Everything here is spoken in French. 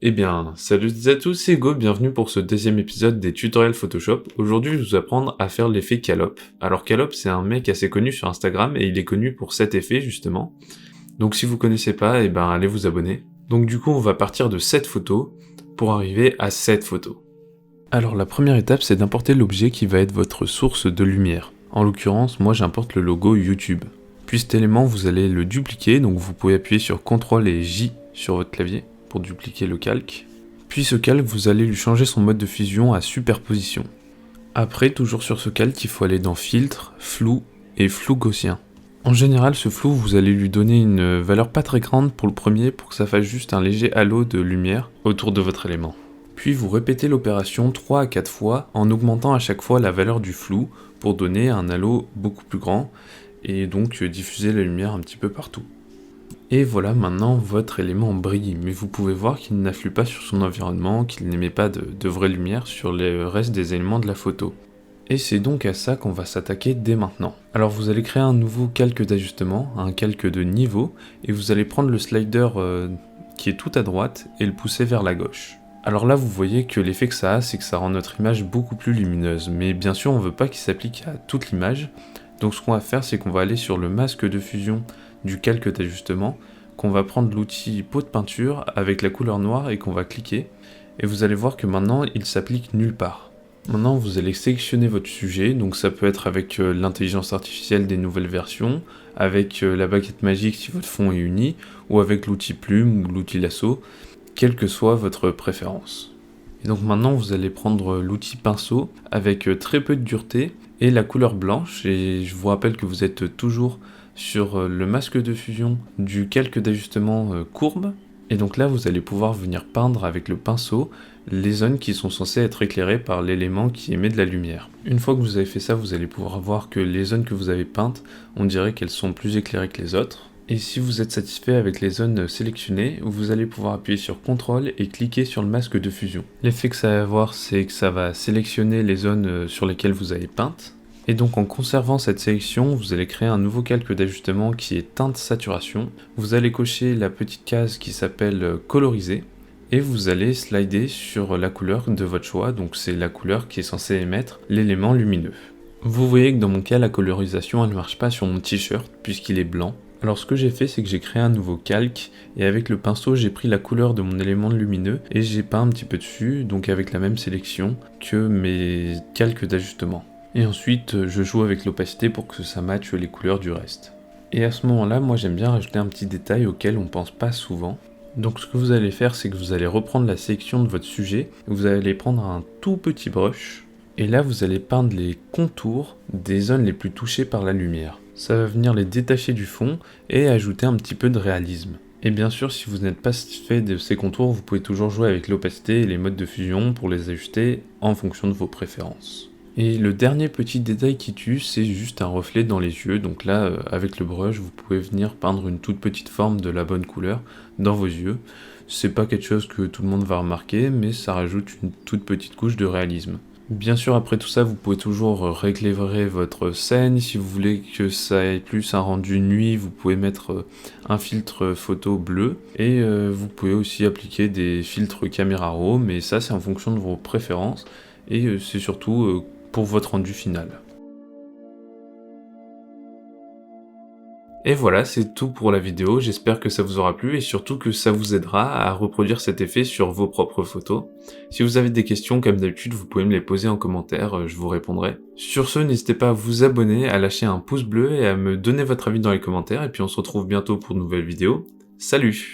Eh bien, salut à tous, c'est Hugo, bienvenue pour ce deuxième épisode des tutoriels Photoshop. Aujourd'hui, je vais vous apprendre à faire l'effet Callop. Alors Callop, c'est un mec assez connu sur Instagram et il est connu pour cet effet justement. Donc si vous connaissez pas, eh ben allez vous abonner. Donc du coup, on va partir de cette photo pour arriver à cette photo. Alors la première étape, c'est d'importer l'objet qui va être votre source de lumière. En l'occurrence, moi j'importe le logo YouTube. Puis cet élément, vous allez le dupliquer, donc vous pouvez appuyer sur CTRL et J sur votre clavier pour dupliquer le calque. Puis ce calque, vous allez lui changer son mode de fusion à superposition. Après, toujours sur ce calque, il faut aller dans Filtre, Flou et Flou gaussien. En général, ce flou, vous allez lui donner une valeur pas très grande pour le premier pour que ça fasse juste un léger halo de lumière autour de votre élément. Puis vous répétez l'opération 3 à 4 fois en augmentant à chaque fois la valeur du flou pour donner un halo beaucoup plus grand et donc diffuser la lumière un petit peu partout. Et voilà, maintenant votre élément brille, mais vous pouvez voir qu'il n'afflue pas sur son environnement, qu'il n'émet pas de vraie lumière sur le reste des éléments de la photo. Et c'est donc à ça qu'on va s'attaquer dès maintenant. Alors vous allez créer un nouveau calque d'ajustement, un calque de niveau, et vous allez prendre le slider qui est tout à droite et le pousser vers la gauche. Alors là vous voyez que l'effet que ça a, c'est que ça rend notre image beaucoup plus lumineuse, mais bien sûr on ne veut pas qu'il s'applique à toute l'image, donc ce qu'on va faire c'est qu'on va aller sur le masque de fusion du calque d'ajustement, qu'on va prendre l'outil pot de peinture avec la couleur noire et qu'on va cliquer, et vous allez voir que maintenant il s'applique nulle part. Maintenant vous allez sélectionner votre sujet, donc ça peut être avec l'intelligence artificielle des nouvelles versions, avec la baguette magique si votre fond est uni, ou avec l'outil plume ou l'outil lasso, quelle que soit votre préférence. Et donc maintenant vous allez prendre l'outil pinceau avec très peu de dureté et la couleur blanche, et je vous rappelle que vous êtes toujours sur le masque de fusion du calque d'ajustement courbe, et donc là vous allez pouvoir venir peindre avec le pinceau les zones qui sont censées être éclairées par l'élément qui émet de la lumière. Une fois que vous avez fait ça, vous allez pouvoir voir que les zones que vous avez peintes, on dirait qu'elles sont plus éclairées que les autres. Et si vous êtes satisfait avec les zones sélectionnées, vous allez pouvoir appuyer sur CTRL et cliquer sur le masque de fusion. L'effet que ça va avoir, c'est que ça va sélectionner les zones sur lesquelles vous avez peintes. Et donc en conservant cette sélection, vous allez créer un nouveau calque d'ajustement qui est teinte saturation. Vous allez cocher la petite case qui s'appelle coloriser et vous allez slider sur la couleur de votre choix, donc c'est la couleur qui est censée émettre l'élément lumineux. Vous voyez que dans mon cas, la colorisation elle ne marche pas sur mon t-shirt puisqu'il est blanc. Alors ce que j'ai fait, c'est que j'ai créé un nouveau calque et avec le pinceau, j'ai pris la couleur de mon élément lumineux et j'ai peint un petit peu dessus, donc avec la même sélection que mes calques d'ajustement. Et ensuite, je joue avec l'opacité pour que ça matche les couleurs du reste. Et à ce moment-là, moi j'aime bien rajouter un petit détail auquel on pense pas souvent. Donc ce que vous allez faire, c'est que vous allez reprendre la sélection de votre sujet, vous allez prendre un tout petit brush, et là vous allez peindre les contours des zones les plus touchées par la lumière. Ça va venir les détacher du fond et ajouter un petit peu de réalisme. Et bien sûr, si vous n'êtes pas satisfait de ces contours, vous pouvez toujours jouer avec l'opacité et les modes de fusion pour les ajuster en fonction de vos préférences. Et le dernier petit détail qui tue, c'est juste un reflet dans les yeux. Donc là, avec le brush, vous pouvez venir peindre une toute petite forme de la bonne couleur dans vos yeux. C'est pas quelque chose que tout le monde va remarquer, mais ça rajoute une toute petite couche de réalisme. Bien sûr, après tout ça, vous pouvez toujours rééclairer votre scène. Si vous voulez que ça ait plus un rendu nuit, vous pouvez mettre un filtre photo bleu. Et vous pouvez aussi appliquer des filtres caméra raw, mais ça, c'est en fonction de vos préférences. Et c'est surtout pour votre rendu final. Et voilà, c'est tout pour la vidéo, j'espère que ça vous aura plu et surtout que ça vous aidera à reproduire cet effet sur vos propres photos. Si vous avez des questions, comme d'habitude, vous pouvez me les poser en commentaire, je vous répondrai. Sur ce, n'hésitez pas à vous abonner, à lâcher un pouce bleu et à me donner votre avis dans les commentaires, et puis on se retrouve bientôt pour de nouvelles vidéos. Salut!